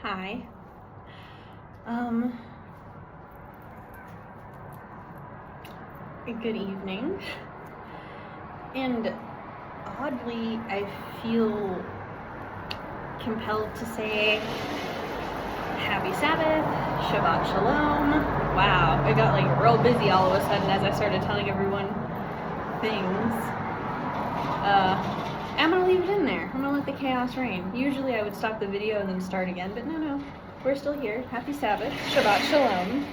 Hi. Good evening. And oddly, I feel compelled to say Happy Sabbath, Shabbat Shalom. Wow, I got like real busy all of a sudden as I started telling everyone things. I'm gonna leave it in there. I'm gonna let the chaos reign. Usually I would stop the video and then start again, but no. We're still here. Happy Sabbath, Shabbat Shalom,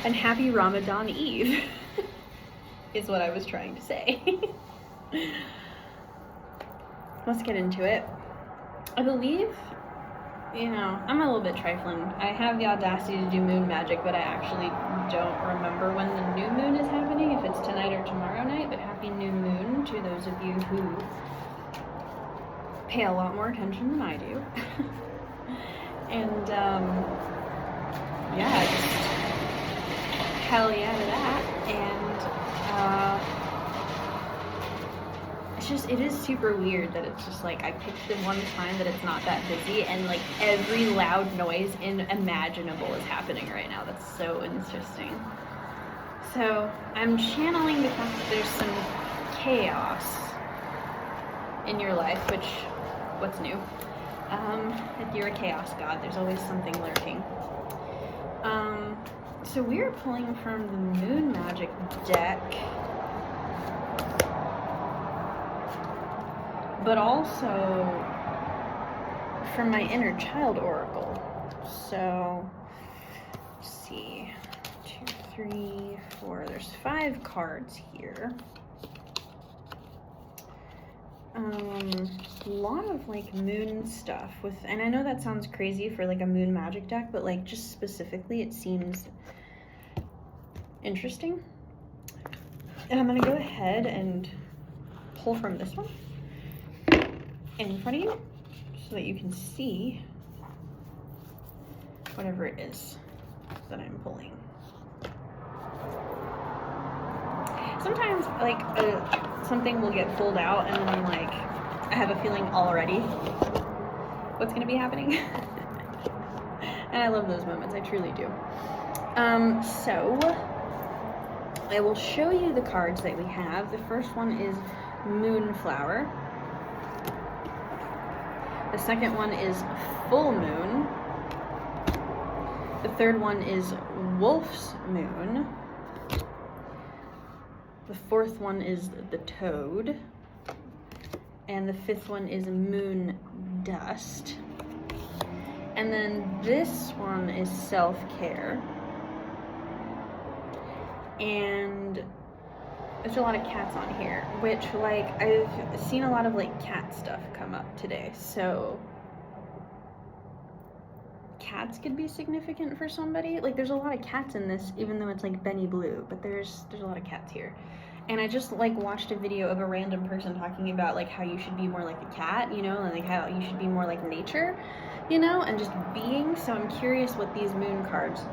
and Happy Ramadan Eve is what I was trying to say. Let's get into it. I believe, I'm a little bit trifling. I have the audacity to do moon magic, but I actually don't remember when the new moon is happening, if it's tonight or tomorrow night, but happy new moon to those of you who pay a lot more attention than I do. And, yeah, just hell yeah to that. And, it is super weird that it's just like I picked the one time that it's not that busy and like every loud noise imaginable is happening right now. That's so interesting. So I'm channeling the fact that there's some chaos in your life, what's new? If you're a chaos god, there's always something lurking. So we're pulling from the Moon Magic deck, but also from my Inner Child Oracle. So, let's see, 2, 3, 4, there's 5 cards here. A lot of like moon stuff and I know that sounds crazy for like a moon magic deck, but like just specifically it seems interesting. And I'm gonna go ahead and pull from this one in front of you so that you can see whatever it is that I'm pulling. Sometimes like something will get pulled out and then I'm like, I have a feeling already what's gonna be happening. And I love those moments, I truly do. So I will show you the cards that we have. The first one is Moonflower. The second one is Full Moon. The third one is Wolf's Moon. The fourth one is the Toad. And the fifth one is Moon Dust. And then this one is Self-Care. And there's a lot of cats on here, which like I've seen a lot of like cat stuff come up today. So cats could be significant for somebody. Like there's a lot of cats in this, even though it's like Benny Blue, but there's a lot of cats here. And I just like watched a video of a random person talking about like how you should be more like a cat, and like how you should be more like nature, and just being. So I'm curious what these moon cards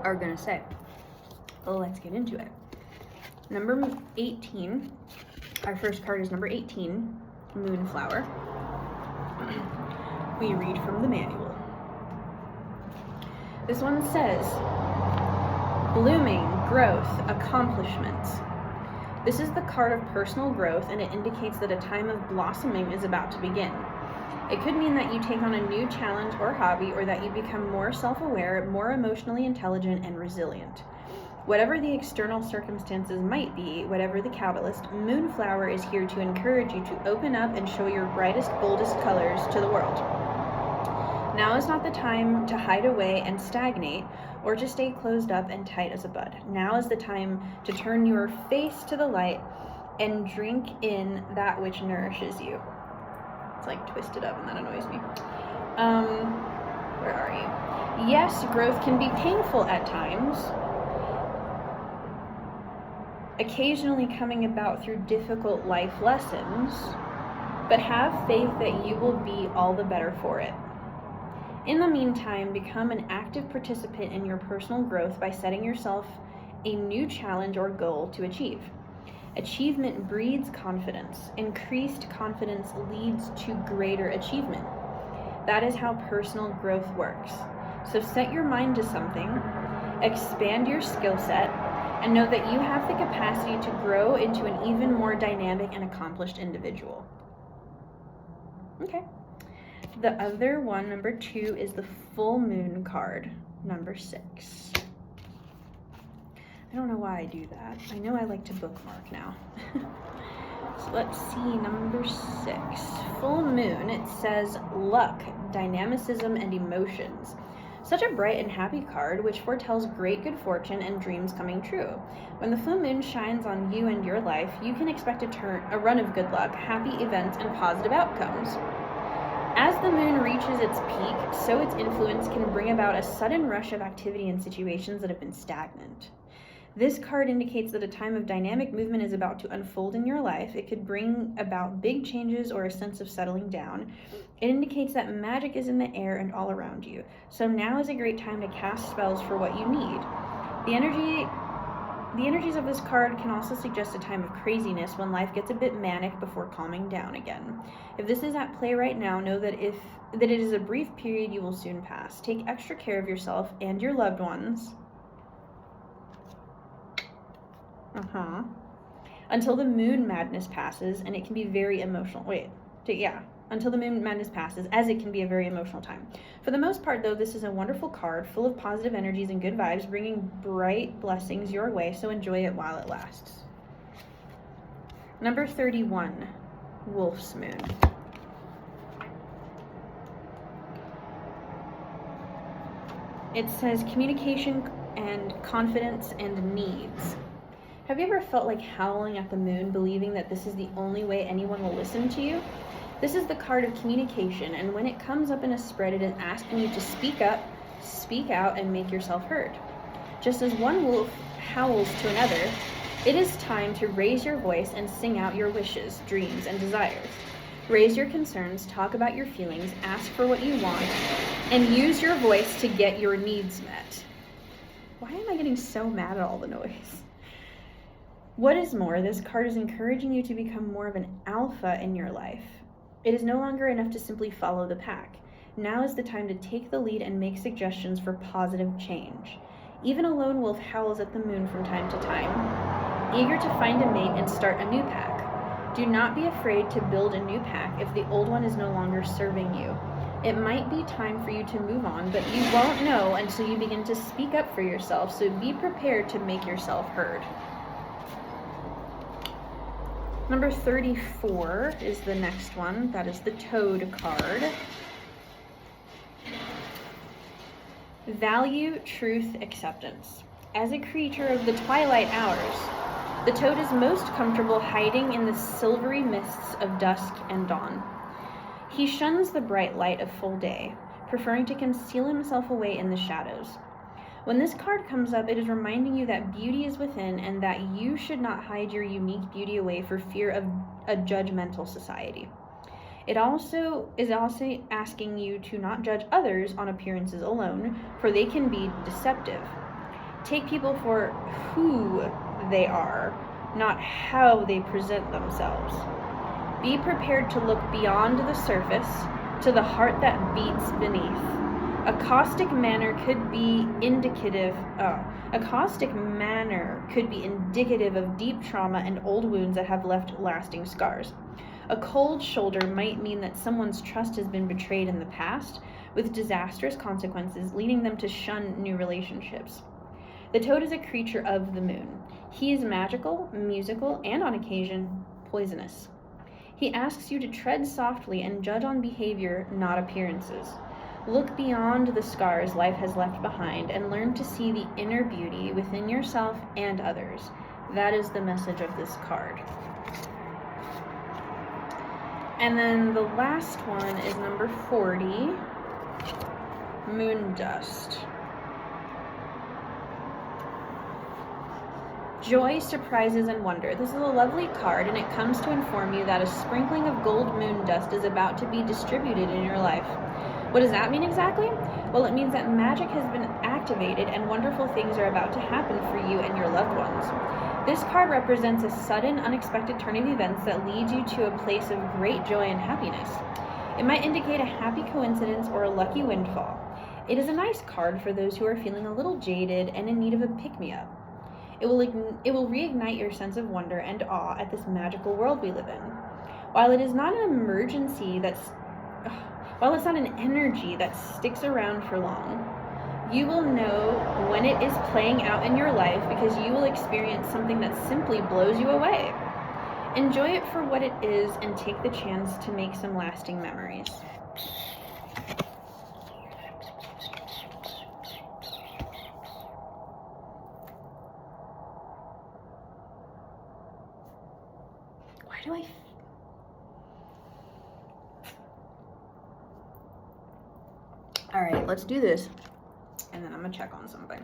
are gonna say. Well, let's get into it. Number 18, our first card is number 18, Moonflower. We read from the manual. This one says, blooming, growth, accomplishments. This is the card of personal growth, and it indicates that a time of blossoming is about to begin. It could mean that you take on a new challenge or hobby, or that you become more self-aware, more emotionally intelligent, and resilient. Whatever the external circumstances might be, whatever the catalyst, Moonflower is here to encourage you to open up and show your brightest, boldest colors to the world. Now is not the time to hide away and stagnate, or to stay closed up and tight as a bud. Now is the time to turn your face to the light and drink in that which nourishes you. It's like twisted up and that annoys me. Where are you? Yes, growth can be painful at times, occasionally coming about through difficult life lessons, but have faith that you will be all the better for it. In the meantime, become an active participant in your personal growth by setting yourself a new challenge or goal to achieve. Achievement breeds confidence. Increased confidence leads to greater achievement. That is how personal growth works. So set your mind to something, expand your skill set, and know that you have the capacity to grow into an even more dynamic and accomplished individual. Okay. The other one, number 2, is the full moon card, number 6. I don't know why I do that. I know I like to bookmark now. So let's see, number 6. Full moon, it says luck, dynamicism, and emotions. Such a bright and happy card, which foretells great good fortune and dreams coming true. When the full moon shines on you and your life, you can expect a run of good luck, happy events, and positive outcomes. As the moon reaches its peak, so its influence can bring about a sudden rush of activity in situations that have been stagnant. This card indicates that a time of dynamic movement is about to unfold in your life. It could bring about big changes or a sense of settling down. It indicates that magic is in the air and all around you. So now is a great time to cast spells for what you need. The energies of this card can also suggest a time of craziness when life gets a bit manic before calming down again. If this is at play right now, know that it is a brief period you will soon pass. Take extra care of yourself and your loved ones. Until the moon madness passes, and it can be very emotional. Until the moon madness passes, as it can be a very emotional time. For the most part, though, this is a wonderful card, full of positive energies and good vibes, bringing bright blessings your way, so enjoy it while it lasts. Number 31, Wolf's Moon. It says communication and confidence and needs. Have you ever felt like howling at the moon, believing that this is the only way anyone will listen to you? This is the card of communication, and when it comes up in a spread, it is asking you to speak up, speak out, and make yourself heard. Just as one wolf howls to another, it is time to raise your voice and sing out your wishes, dreams, and desires. Raise your concerns, talk about your feelings, ask for what you want, and use your voice to get your needs met. Why am I getting so mad at all the noise? What is more, this card is encouraging you to become more of an alpha in your life. It is no longer enough to simply follow the pack. Now is the time to take the lead and make suggestions for positive change. Even a lone wolf howls at the moon from time to time, eager to find a mate and start a new pack. Do not be afraid to build a new pack if the old one is no longer serving you. It might be time for you to move on, but you won't know until you begin to speak up for yourself, so be prepared to make yourself heard. Number 34 is the next one. That is the Toad card. Value, truth, acceptance. As a creature of the twilight hours, the toad is most comfortable hiding in the silvery mists of dusk and dawn. He shuns the bright light of full day, preferring to conceal himself away in the shadows. When this card comes up, it is reminding you that beauty is within and that you should not hide your unique beauty away for fear of a judgmental society. It is also asking you to not judge others on appearances alone, for they can be deceptive. Take people for who they are, not how they present themselves. Be prepared to look beyond the surface to the heart that beats beneath. A caustic manner could be indicative of deep trauma and old wounds that have left lasting scars. A cold shoulder might mean that someone's trust has been betrayed in the past, with disastrous consequences leading them to shun new relationships. The toad is a creature of the moon. He is magical, musical, and on occasion, poisonous. He asks you to tread softly and judge on behavior, not appearances. Look beyond the scars life has left behind and learn to see the inner beauty within yourself and others. That is the message of this card. And then the last one is number 40, Moon Dust. Joy, surprises, and wonder. This is a lovely card, and it comes to inform you that a sprinkling of gold moon dust is about to be distributed in your life. What does that mean exactly? Well, it means that magic has been activated and wonderful things are about to happen for you and your loved ones. This card represents a sudden, unexpected turn of events that leads you to a place of great joy and happiness. It might indicate a happy coincidence or a lucky windfall. It is a nice card for those who are feeling a little jaded and in need of a pick-me-up. It will reignite your sense of wonder and awe at this magical world we live in. While it is not an emergency while it's not an energy that sticks around for long, you will know when it is playing out in your life because you will experience something that simply blows you away. Enjoy it for what it is and take the chance to make some lasting memories. Why do I... All right, let's do this, and then I'm gonna check on something.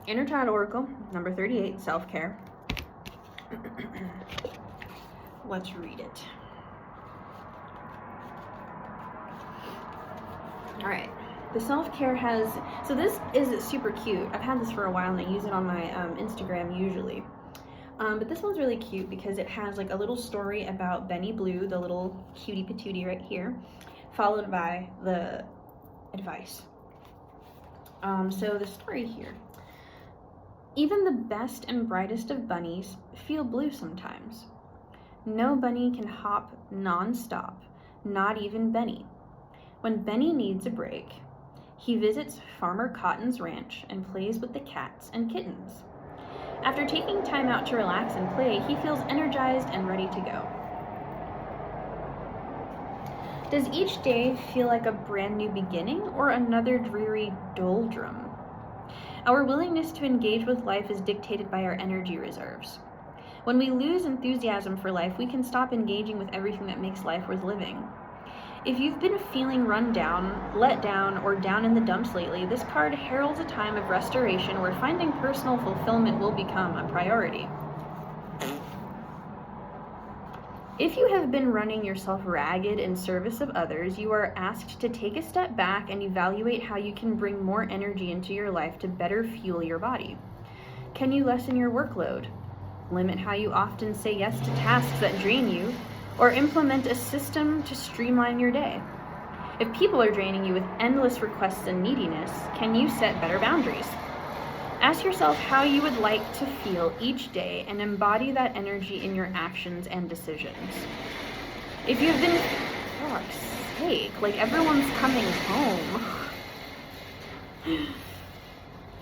Inner Child Oracle, number 38, self-care. Let's read it. All right, the self-care has, so this is super cute. I've had this for a while and I use it on my Instagram usually. But this one's really cute because it has like a little story about Benny Blue, the little cutie patootie right here, followed by the advice. So the story here. Even the best and brightest of bunnies feel blue sometimes. No bunny can hop non-stop, not even Benny. When Benny needs a break, he visits Farmer Cotton's ranch and plays with the cats and kittens. After taking time out to relax and play, he feels energized and ready to go. Does each day feel like a brand new beginning or another dreary doldrum? Our willingness to engage with life is dictated by our energy reserves. When we lose enthusiasm for life, we can stop engaging with everything that makes life worth living. If you've been feeling run down, let down, or down in the dumps lately, this card heralds a time of restoration where finding personal fulfillment will become a priority. If you have been running yourself ragged in service of others, you are asked to take a step back and evaluate how you can bring more energy into your life to better fuel your body. Can you lessen your workload? Limit how you often say yes to tasks that drain you, or implement a system to streamline your day? If people are draining you with endless requests and neediness, can you set better boundaries? Ask yourself how you would like to feel each day and embody that energy in your actions and decisions. If you've been, for fuck's sake, like everyone's coming home.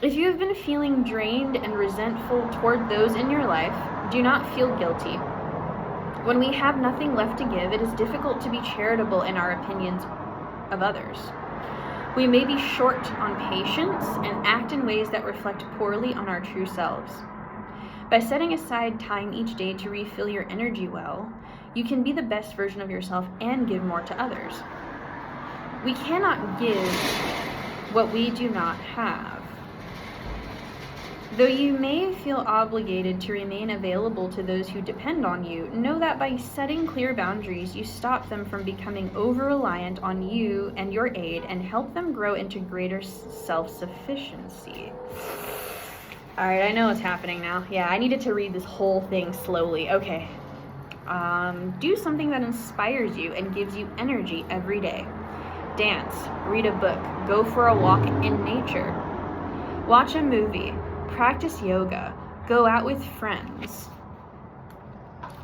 If you have been feeling drained and resentful toward those in your life, do not feel guilty. When we have nothing left to give, it is difficult to be charitable in our opinions of others. We may be short on patience and act in ways that reflect poorly on our true selves. By setting aside time each day to refill your energy well, you can be the best version of yourself and give more to others. We cannot give what we do not have. Though you may feel obligated to remain available to those who depend on you, know that by setting clear boundaries, you stop them from becoming over-reliant on you and your aid and help them grow into greater self-sufficiency. All right, I know what's happening now. Yeah, I needed to read this whole thing slowly. Okay. Do something that inspires you and gives you energy every day. Dance, read a book, go for a walk in nature, watch a movie, practice yoga, go out with friends,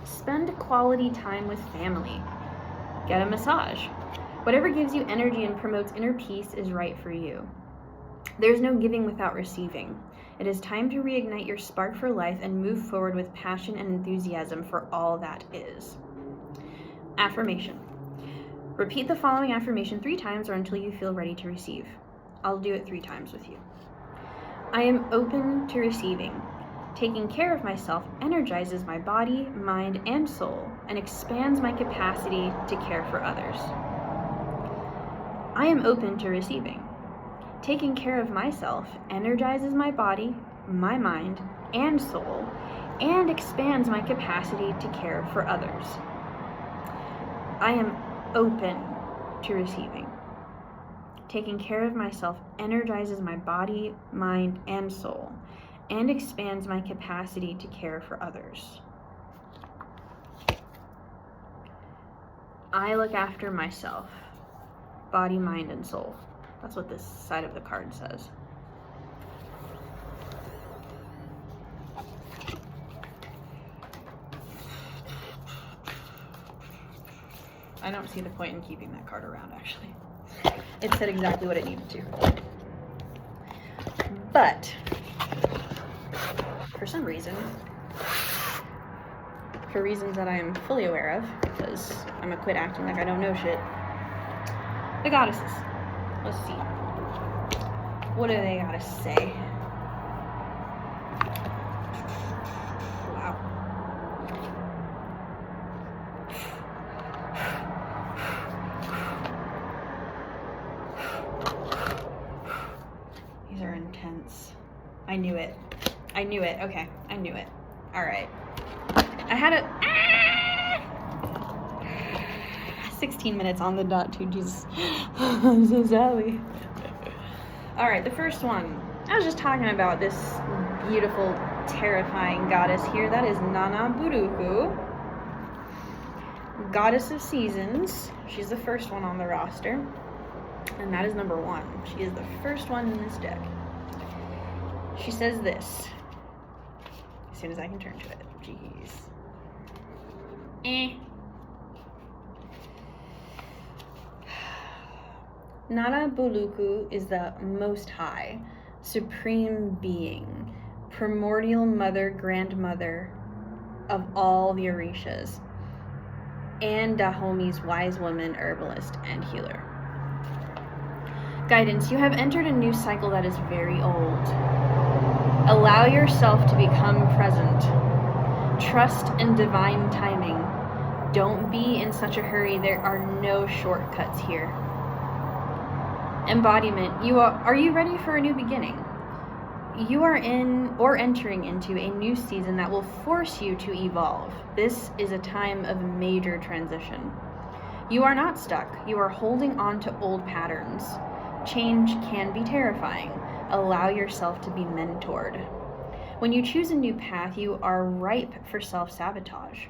spend quality time with family, get a massage. Whatever gives you energy and promotes inner peace is right for you. There's no giving without receiving. It is time to reignite your spark for life and move forward with passion and enthusiasm for all that is. Affirmation. Repeat the following affirmation 3 times or until you feel ready to receive. I'll do it 3 times with you. I am open to receiving. Taking care of myself energizes my body, mind, and soul, and expands my capacity to care for others. I am open to receiving. Taking care of myself energizes my body, my mind and soul, and expands my capacity to care for others. I am open to receiving. Taking care of myself energizes my body, mind, and soul, and expands my capacity to care for others. I look after myself, body, mind, and soul. That's what this side of the card says. I don't see the point in keeping that card around, actually. It said exactly what it needed to. But, for some reason, for reasons that I am fully aware of, because I'm gonna quit acting like I don't know shit, the goddesses. Let's see. What do they gotta say? Wow. These are intense. I knew it. I knew it. Okay, I knew it. All right. I had a 16 minutes on the dot too. Jesus, I'm so sorry. All right, the first one. I was just talking about this beautiful, terrifying goddess here. That is Nana Buruku, goddess of seasons. She's the first one on the roster, and that is number 1. She is the first one in this deck. She says this. As soon as I can turn to it. Jeez. Nana Buluku is the Most High, Supreme Being, primordial mother, grandmother of all the Orishas, and Dahome's wise woman, herbalist, and healer. Guidance, you have entered a new cycle that is very old. Allow yourself to become present. Trust in divine timing. Don't be in such a hurry. There are no shortcuts here. Embodiment, are you ready for a new beginning? You are in or entering into a new season that will force you to evolve. This is a time of major transition. You are not stuck. You are holding on to old patterns. Change can be terrifying. Allow yourself to be mentored. When you choose a new path, you are ripe for self-sabotage.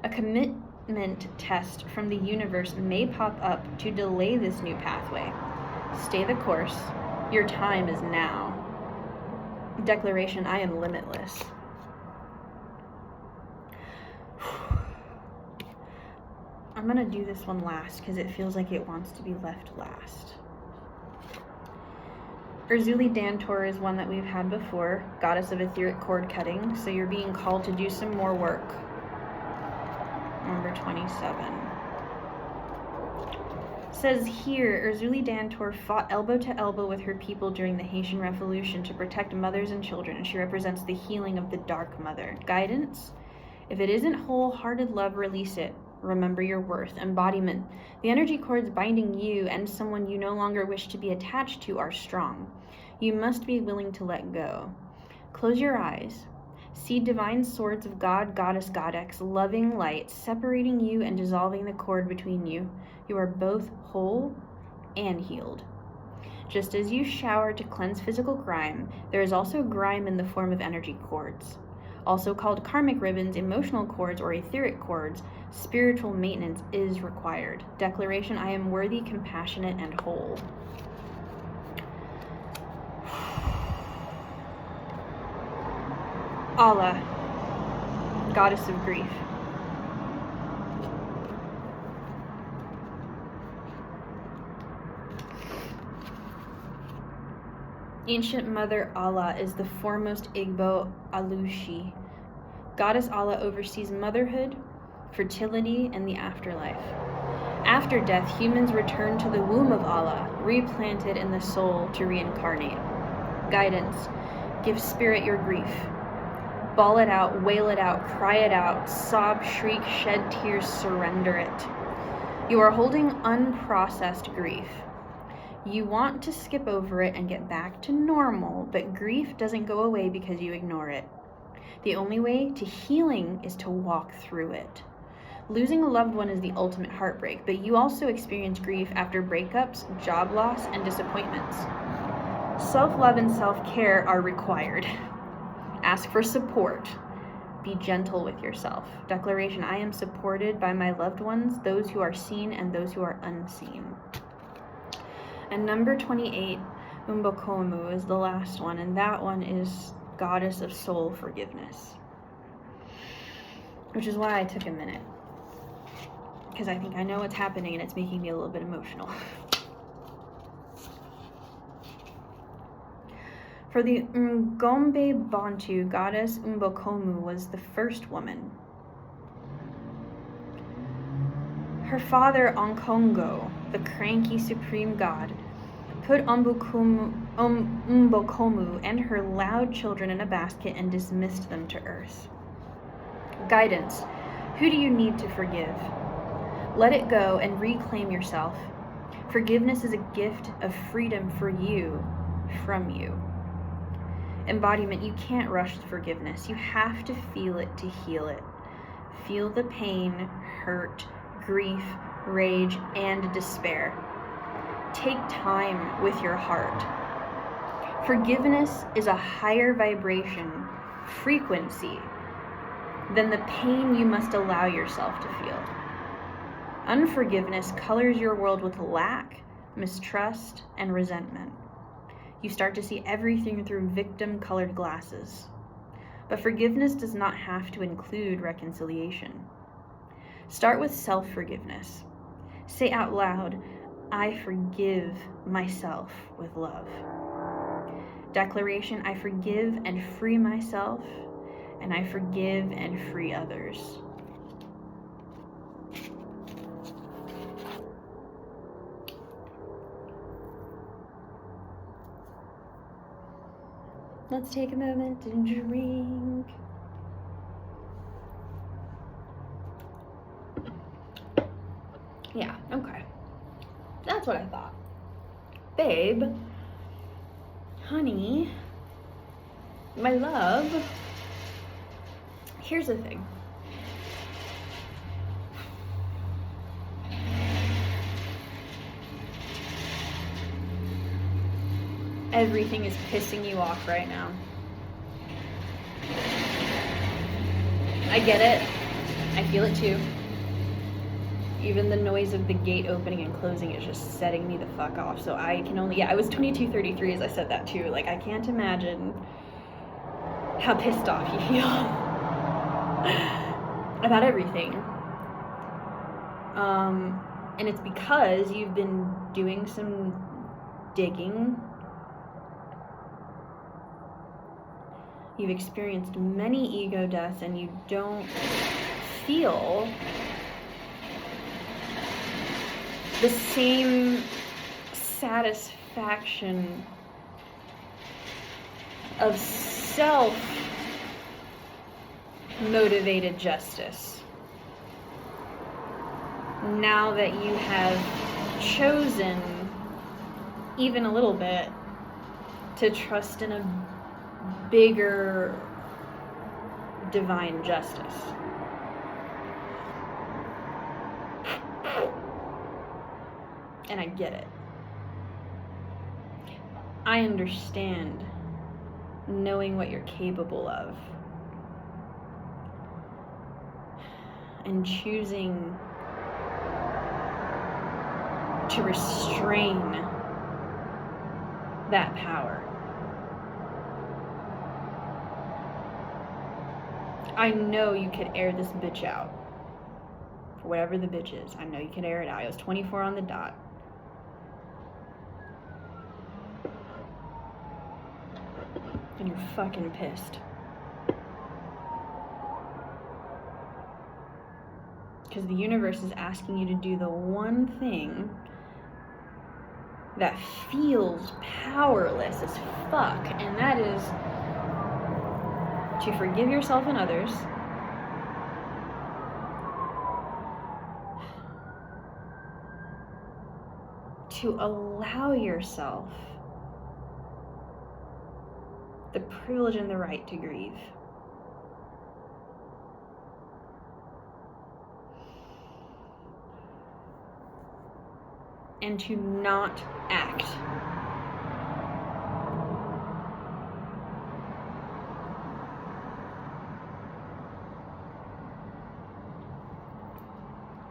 A commitment test from the universe may pop up to delay this new pathway. Stay the course. Your time is now. Declaration, I am limitless. I'm gonna do this one last because it feels like it wants to be left last. Erzulie Dantor is one that we've had before, goddess of etheric cord cutting, so you're being called to do some more work. Number 27. Says here, Erzulie Dantor fought elbow to elbow with her people during the Haitian Revolution to protect mothers and children, and she represents the healing of the Dark Mother. Guidance? If it isn't wholehearted love, release it. Remember your worth. Embodiment. The energy cords binding you and someone you no longer wish to be attached to are strong. You must be willing to let go. Close your eyes. See divine swords of God, Goddess, Godex, loving light, separating you and dissolving the cord between you. You are both whole and healed. Just as you shower to cleanse physical grime, there is also grime in the form of energy cords. Also called karmic ribbons, emotional cords, or etheric cords, spiritual maintenance is required. Declaration, I am worthy, compassionate, and whole. Allah, goddess of grief. Ancient Mother Allah is the foremost Igbo Alushi. Goddess Allah oversees motherhood, fertility, and the afterlife. After death, humans return to the womb of Allah, replanted in the soul to reincarnate. Guidance, give spirit your grief. Bawl it out, wail it out, cry it out, sob, shriek, shed tears, surrender it. You are holding unprocessed grief. You want to skip over it and get back to normal, but grief doesn't go away because you ignore it. The only way to healing is to walk through it. Losing a loved one is the ultimate heartbreak, but you also experience grief after breakups, job loss, and disappointments. Self-love and self-care are required. Ask for support. Be gentle with yourself. Declaration: I am supported by my loved ones, those who are seen and those who are unseen. And number 28, Umbokomu, is the last one, and that one is Goddess of Soul Forgiveness. Which is why I took a minute, because I think I know what's happening and it's making me a little bit emotional. For the Ngombe Bantu, Goddess Umbokomu was the first woman. Her father, Onkongo, the cranky supreme god, put Umbokomu and her loud children in a basket and dismissed them to earth. Guidance: who do you need to forgive? Let it go and reclaim yourself. Forgiveness is a gift of freedom for you, from you. Embodiment: you can't rush forgiveness. You have to feel it to heal it. Feel the pain, hurt, grief, rage, and despair. Take time with your heart. Forgiveness is a higher vibration, frequency, than the pain you must allow yourself to feel. Unforgiveness colors your world with lack, mistrust, and resentment. You start to see everything through victim-colored glasses. But forgiveness does not have to include reconciliation. Start with self-forgiveness. Say out loud, I forgive myself with love. Declaration: I forgive and free myself, and I forgive and free others. Let's take a moment and drink. Yeah, okay. That's what I thought. Babe, honey, my love, here's the thing. Everything is pissing you off right now. I get it. I feel it too. Even the noise of the gate opening and closing is just setting me the fuck off. So I can only, I was 2233 as I said that too. Like, I can't imagine how pissed off you feel about everything. And it's because you've been doing some digging. You've experienced many ego deaths and you don't feel the same satisfaction of self-motivated justice. Now that you have chosen, even a little bit, to trust in a bigger divine justice. And I get it. I understand knowing what you're capable of and choosing to restrain that power. I know you could air this bitch out. Whatever the bitch is, I know you can air it out. It was 24 on the dot. And you're fucking pissed. Because the universe is asking you to do the one thing that feels powerless as fuck, and that is to forgive yourself and others, to allow yourself the privilege and the right to grieve. And to not act.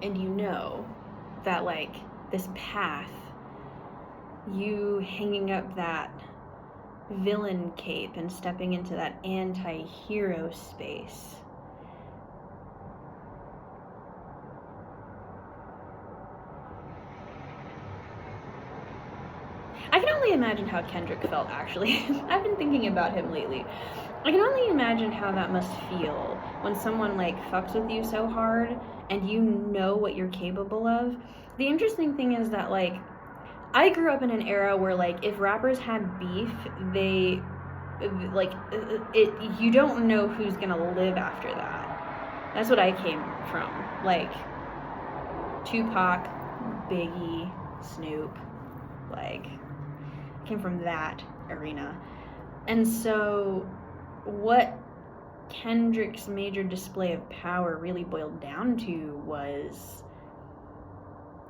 And you know that, like, this path, you hanging up that villain cape and stepping into that anti-hero space, I can only imagine how Kendrick felt, actually. I've been thinking about him lately. I can only imagine how that must feel when someone, like, fucks with you so hard and you know what you're capable of. The interesting thing is that, like, I grew up in an era where, like, if rappers had beef, they, like, you don't know who's gonna live after that. That's what I came from. Like, Tupac, Biggie, Snoop, like, I came from that arena. And so what Kendrick's major display of power really boiled down to was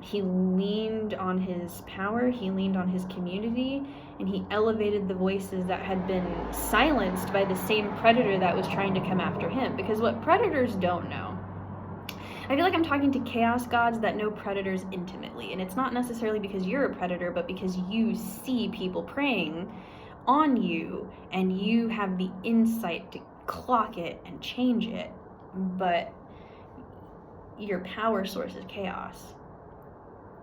he leaned on his power, he leaned on his community, and he elevated the voices that had been silenced by the same predator that was trying to come after him. Because what predators don't know, I feel like I'm talking to chaos gods that know predators intimately, and it's not necessarily because you're a predator, but because you see people preying on you, and you have the insight to clock it and change it, but your power source is chaos.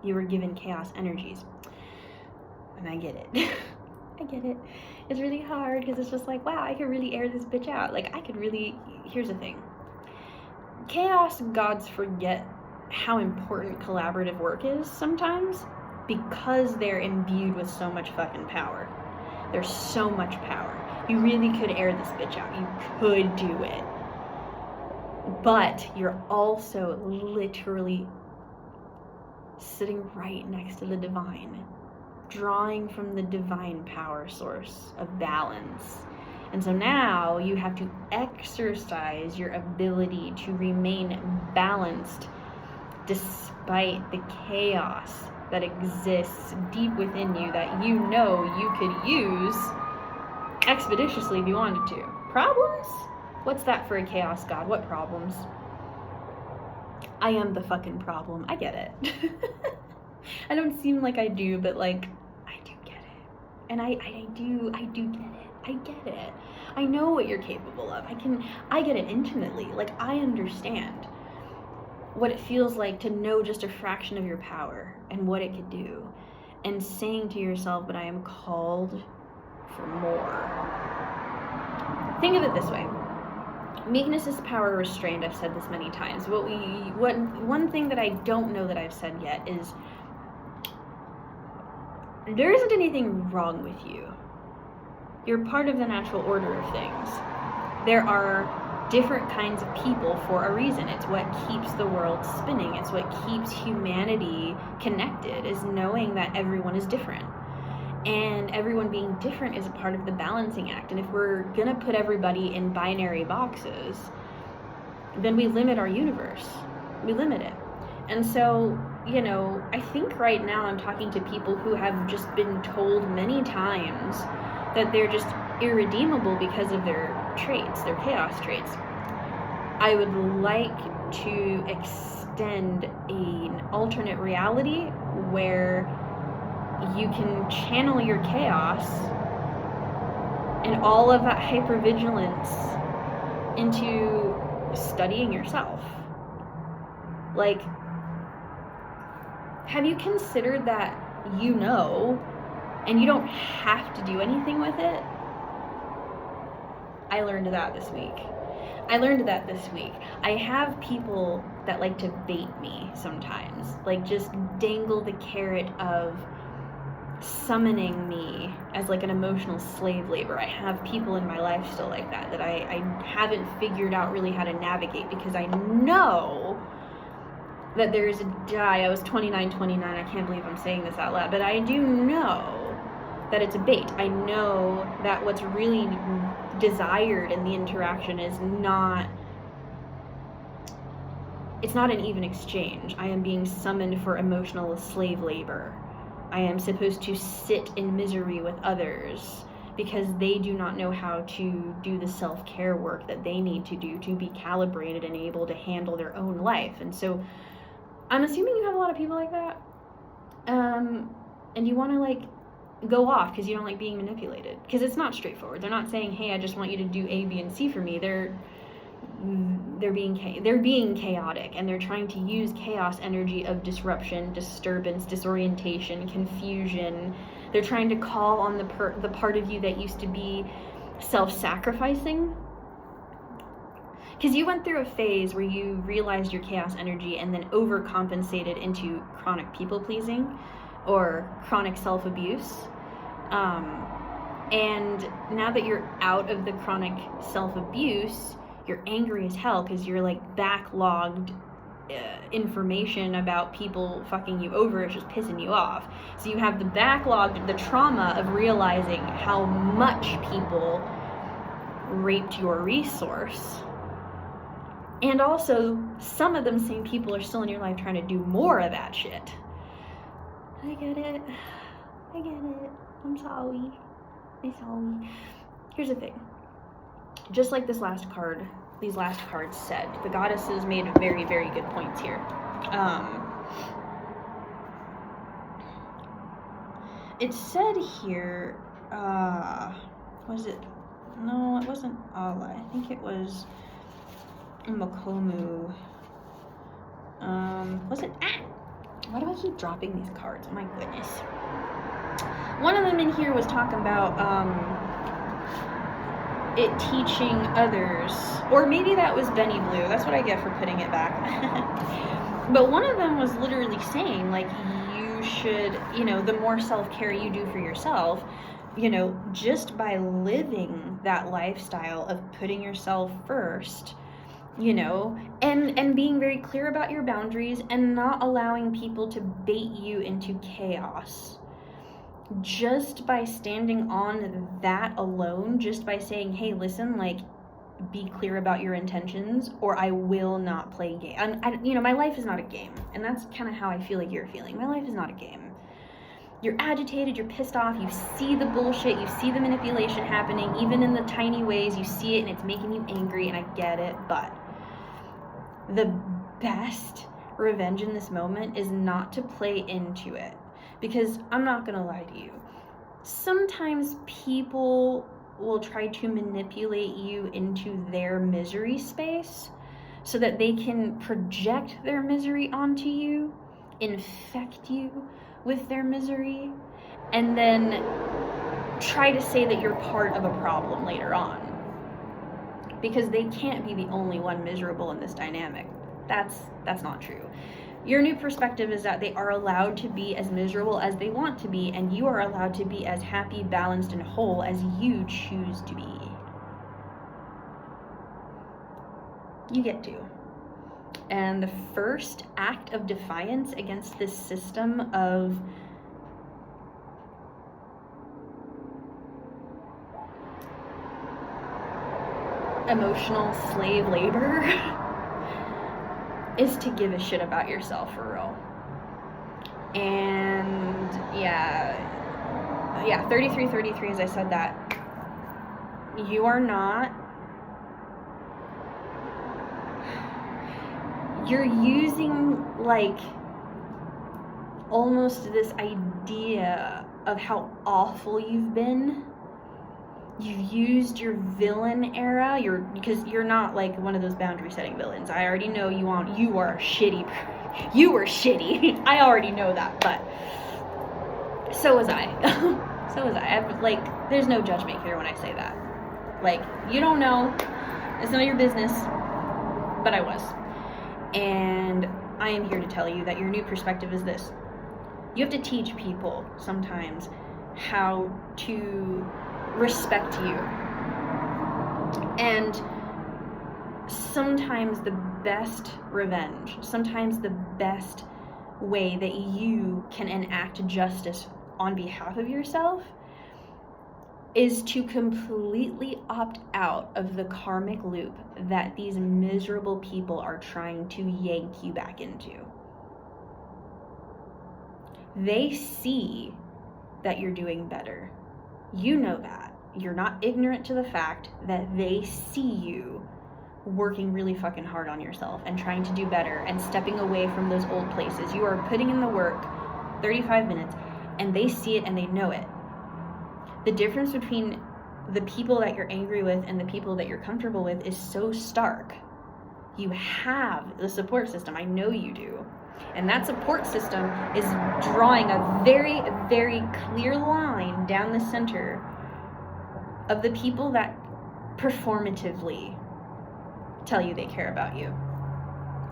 You were given chaos energies. And I get it. I get it. It's really hard because it's just like, wow, I could really air this bitch out. Like, I could really, here's the thing. Chaos gods forget how important collaborative work is sometimes because they're imbued with so much fucking power. There's so much power. You really could air this bitch out. You could do it. But you're also literally sitting right next to the divine, drawing from the divine power source of balance. And so now you have to exercise your ability to remain balanced despite the chaos that exists deep within you that you know you could use expeditiously if you wanted to. Problems? What's that for a chaos god? What problems? I am the fucking problem. I get it. I don't seem like I do, but, like, I do get it. And I do get it. I get it. I know what you're capable of. I get it intimately. Like, I understand what it feels like to know just a fraction of your power and what it could do. And saying to yourself, but I am called for more. Think of it this way. Meekness is power restrained. I've said this many times. One thing that I don't know that I've said yet is there isn't anything wrong with you. You're part of the natural order of things. There are different kinds of people for a reason. It's what keeps the world spinning. It's what keeps humanity connected, is knowing that everyone is different. And everyone being different is a part of the balancing act. And if we're gonna put everybody in binary boxes, then we limit our universe. We limit it. And so, you know, I think right now I'm talking to people who have just been told many times that they're just irredeemable because of their traits, their chaos traits. I would like to extend an alternate reality where you can channel your chaos and all of that hypervigilance into studying yourself. Like, have you considered that you know and you don't have to do anything with it? I learned that this week. I have people that like to bait me sometimes, like just dangle the carrot of summoning me as like an emotional slave labor. I have people in my life still like that I haven't figured out really how to navigate, because I know that there is a die. I was 29, I can't believe I'm saying this out loud, but I do know that it's a bait. I know that what's really desired in the interaction is not, it's not an even exchange. I am being summoned for emotional slave labor. I am supposed to sit in misery with others because they do not know how to do the self-care work that they need to do to be calibrated and able to handle their own life. And so I'm assuming you have a lot of people like that. And you want to like go off because you don't like being manipulated. Because it's not straightforward. They're not saying, hey, I just want you to do A, B, and C for me. They're being chaotic, and they're trying to use chaos energy of disruption, disturbance, disorientation, confusion. They're trying to call on the part of you that used to be self-sacrificing. Because you went through a phase where you realized your chaos energy and then overcompensated into chronic people-pleasing or chronic self-abuse. And now that you're out of the chronic self-abuse, you're angry as hell because you're like backlogged information about people fucking you over is just pissing you off. So you have the trauma of realizing how much people raped your resource. And also, some of them same people are still in your life trying to do more of that shit. I get it. I'm sorry. Here's the thing. Just like these last cards said, the goddesses made very, very good points here. It said here, was it? No, it wasn't Allah. I think it was Makomu. Was it? Why do I keep dropping these cards? Oh my goodness. One of them in here was talking about it teaching others, or maybe that was Benny Blue. That's what I get for putting it back. But one of them was literally saying, like, you should, the more self-care you do for yourself, just by living that lifestyle of putting yourself first, and being very clear about your boundaries and not allowing people to bait you into chaos. Just by standing on that alone, just by saying, hey, listen, like, be clear about your intentions or I will not play game. My life is not a game. And that's kind of how I feel like you're feeling. My life is not a game. You're agitated, you're pissed off, you see the bullshit, you see the manipulation happening, even in the tiny ways, you see it and it's making you angry, and I get it, but the best revenge in this moment is not to play into it. Because I'm not gonna lie to you, sometimes people will try to manipulate you into their misery space so that they can project their misery onto you, infect you with their misery, and then try to say that you're part of a problem later on. Because they can't be the only one miserable in this dynamic. That's not true. Your new perspective is that they are allowed to be as miserable as they want to be, and you are allowed to be as happy, balanced, and whole as you choose to be. You get to. And the first act of defiance against this system of emotional slave labor is to give a shit about yourself for real. And yeah, 33, as I said that, you are not, you're using like almost this idea of how awful you've been. You've used your villain era, because you're not like one of those boundary setting villains. I already know you are shitty. You were shitty. I already know that, but so was I. There's no judgment here when I say that. Like, you don't know. It's none of your business. But I was. And I am here to tell you that your new perspective is this. You have to teach people sometimes how to respect you. And sometimes the best revenge, sometimes the best way that you can enact justice on behalf of yourself is to completely opt out of the karmic loop that these miserable people are trying to yank you back into. They see that you're doing better. You know that. You're not ignorant to the fact that they see you working really fucking hard on yourself and trying to do better and stepping away from those old places. You are putting in the work, 35 minutes, and they see it and they know it. The difference between the people that you're angry with and the people that you're comfortable with is so stark. You have the support system. I know you do. And that support system is drawing a very, very clear line down the center of the people that performatively tell you they care about you.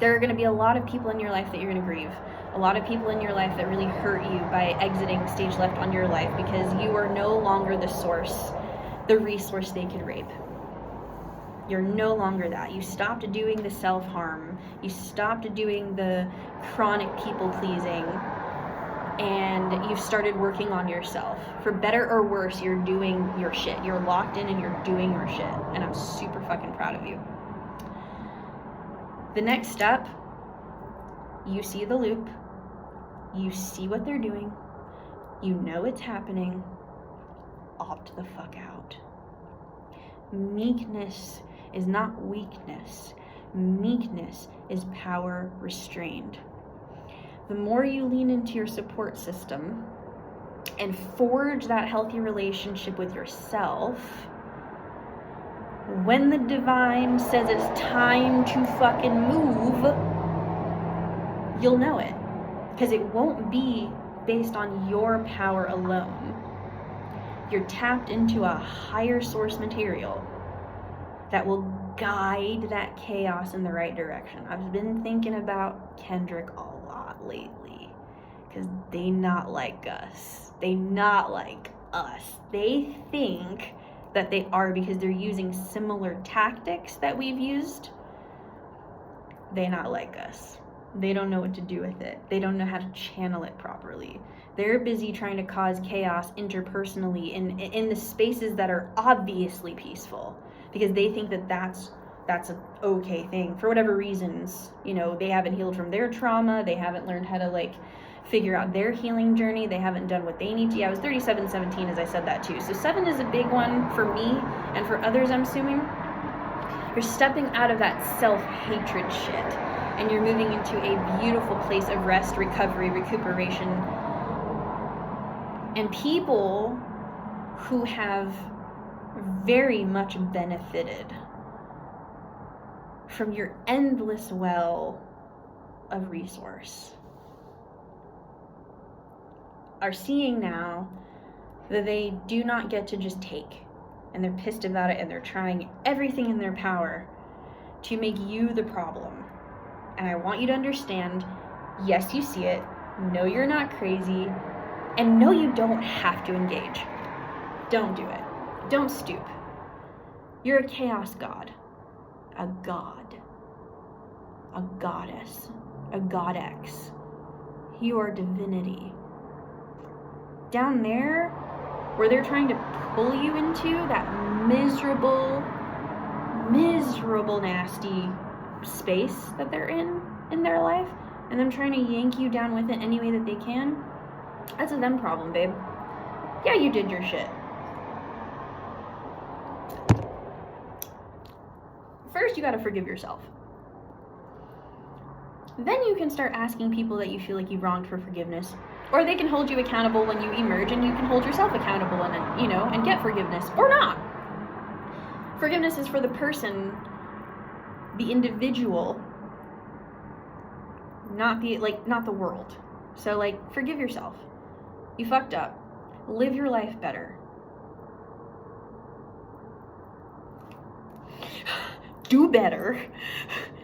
There are going to be a lot of people in your life that you're going to grieve. A lot of people in your life that really hurt you by exiting stage left on your life because you are no longer the source, the resource they could rape. You're no longer that. You stopped doing the self-harm. You stopped doing the chronic people-pleasing. And you've started working on yourself. For better or worse, you're doing your shit. You're locked in and you're doing your shit. And I'm super fucking proud of you. The next step, you see the loop. You see what they're doing. You know it's happening. Opt the fuck out. Meekness is not weakness. Meekness is power restrained. The more you lean into your support system and forge that healthy relationship with yourself, when the divine says it's time to fucking move, you'll know it. Because it won't be based on your power alone. You're tapped into a higher source material that will guide that chaos in the right direction. I've been thinking about Kendrick a lot lately because they not like us. They not like us. They think that they are because they're using similar tactics that we've used. They not like us. They don't know what to do with it. They don't know how to channel it properly. They're busy trying to cause chaos interpersonally in the spaces that are obviously peaceful because they think that that's an okay thing. For whatever reasons, you know, they haven't healed from their trauma. They haven't learned how to figure out their healing journey. They haven't done what they need to. Yeah, I was 37-17 as I said that too. So 7 is a big one for me and for others, I'm assuming. You're stepping out of that self-hatred shit and you're moving into a beautiful place of rest, recovery, recuperation. And people who have very much benefited from your endless well of resource are seeing now that they do not get to just take, and they're pissed about it, and they're trying everything in their power to make you the problem. And I want you to understand, yes, you see it, no, you're not crazy, and no, you don't have to engage. Don't do it. Don't stoop. You're a chaos god, a god, a goddess, a godex. You are divinity. Down there, where they're trying to pull you into that miserable, nasty space that they're in their life, and them trying to yank you down with it any way that they can, that's a them problem, babe. Yeah, you did your shit. First, you gotta forgive yourself. Then you can start asking people that you feel like you've wronged for forgiveness. Or they can hold you accountable when you emerge, and you can hold yourself accountable and get forgiveness. Or not. Forgiveness is for the person, the individual, not the world. So forgive yourself. You fucked up. Live your life better. Do better.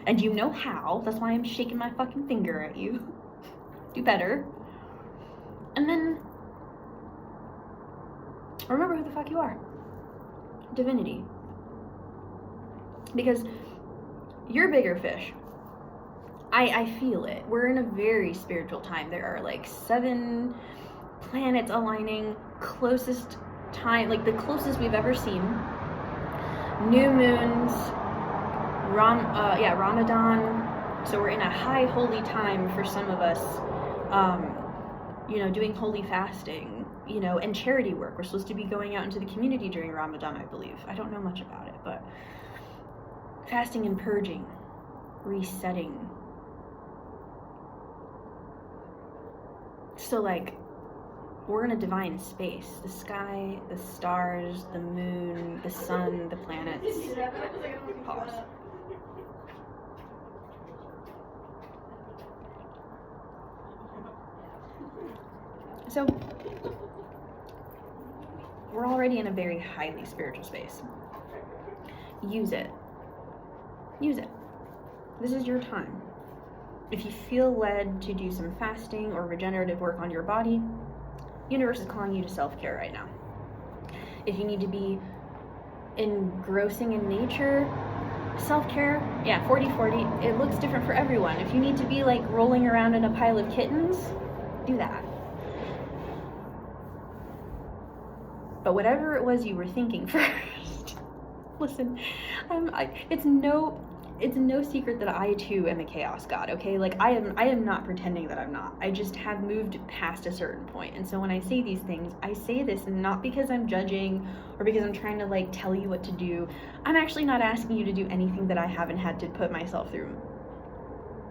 And you know how. That's why I'm shaking my fucking finger at you. Do better. And then remember who the fuck you are. Divinity. Because you're bigger fish. I feel it. We're in a very spiritual time. There are like 7 planets aligning, closest time, like the closest we've ever seen. New moons, Ramadan. So we're in a high holy time for some of us. Doing holy fasting, and charity work. We're supposed to be going out into the community during Ramadan, I believe. I don't know much about it, but fasting and purging, resetting. So like, we're in a divine space. The sky, the stars, the moon, the sun, the planets. Pause. So, we're already in a very highly spiritual space. Use it. Use it. This is your time. If you feel led to do some fasting or regenerative work on your body, universe is calling you to self-care right now. If you need to be engrossing in nature, self-care, 40-40, it looks different for everyone. If you need to be like rolling around in a pile of kittens, do that. But whatever it was you were thinking first, listen, it's no secret that I too am a chaos god, okay? Like I am not pretending that I'm not. I just have moved past a certain point. And so when I say these things, I say this not because I'm judging or because I'm trying to like tell you what to do. I'm actually not asking you to do anything that I haven't had to put myself through,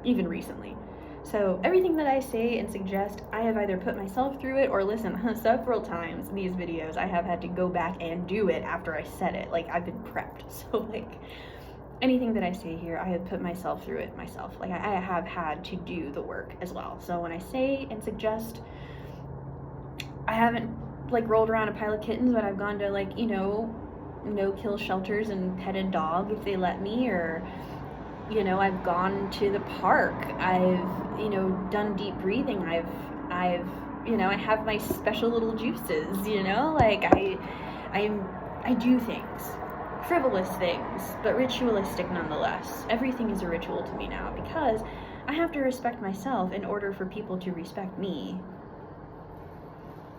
even recently. So everything that I say and suggest, I have either put myself through it or listen, several times these videos I have had to go back and do it after I said it. Like I've been prepped. So like anything that I say here, I have put myself through it myself. Like I have had to do the work as well. So when I say and suggest, I haven't like rolled around a pile of kittens, but I've gone to like, no-kill shelters and pet a dog if they let me, or I've gone to the park. I've, done deep breathing. I have my special little juices, like I do things, frivolous things, but ritualistic nonetheless. Everything is a ritual to me now because I have to respect myself in order for people to respect me.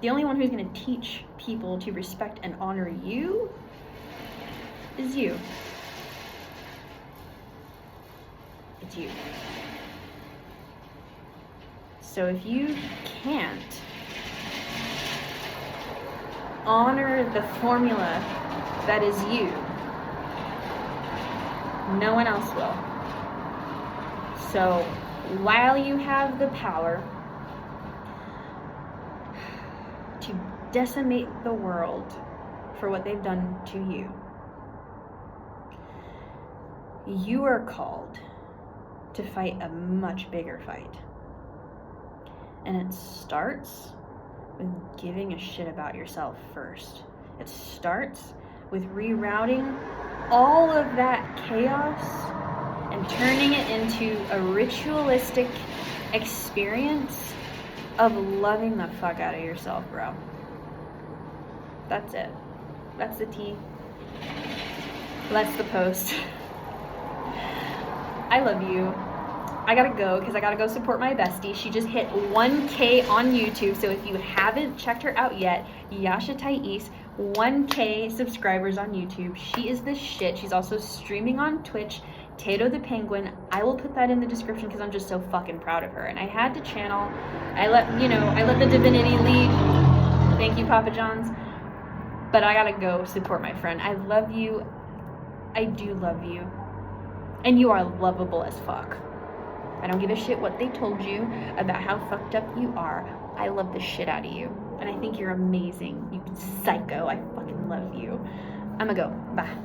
The only one who's going to teach people to respect and honor you is you. It's you. So if you can't honor the formula that is you, no one else will. So while you have the power to decimate the world for what they've done to you, you are called to fight a much bigger fight. And it starts with giving a shit about yourself first. It starts with rerouting all of that chaos and turning it into a ritualistic experience of loving the fuck out of yourself, bro. That's it. That's the tea. That's the post. I love you. I gotta go because I gotta go support my bestie. She just hit 1K on YouTube. So if you haven't checked her out yet, Yasha Thais, 1K subscribers on YouTube. She is the shit. She's also streaming on Twitch, Tato the Penguin. I will put that in the description because I'm just so fucking proud of her. And I had to channel. I let the divinity lead. Thank you, Papa John's. But I gotta go support my friend. I love you. I do love you. And you are lovable as fuck. I don't give a shit what they told you about how fucked up you are. I love the shit out of you. And I think you're amazing. You psycho. I fucking love you. I'ma go. Bye.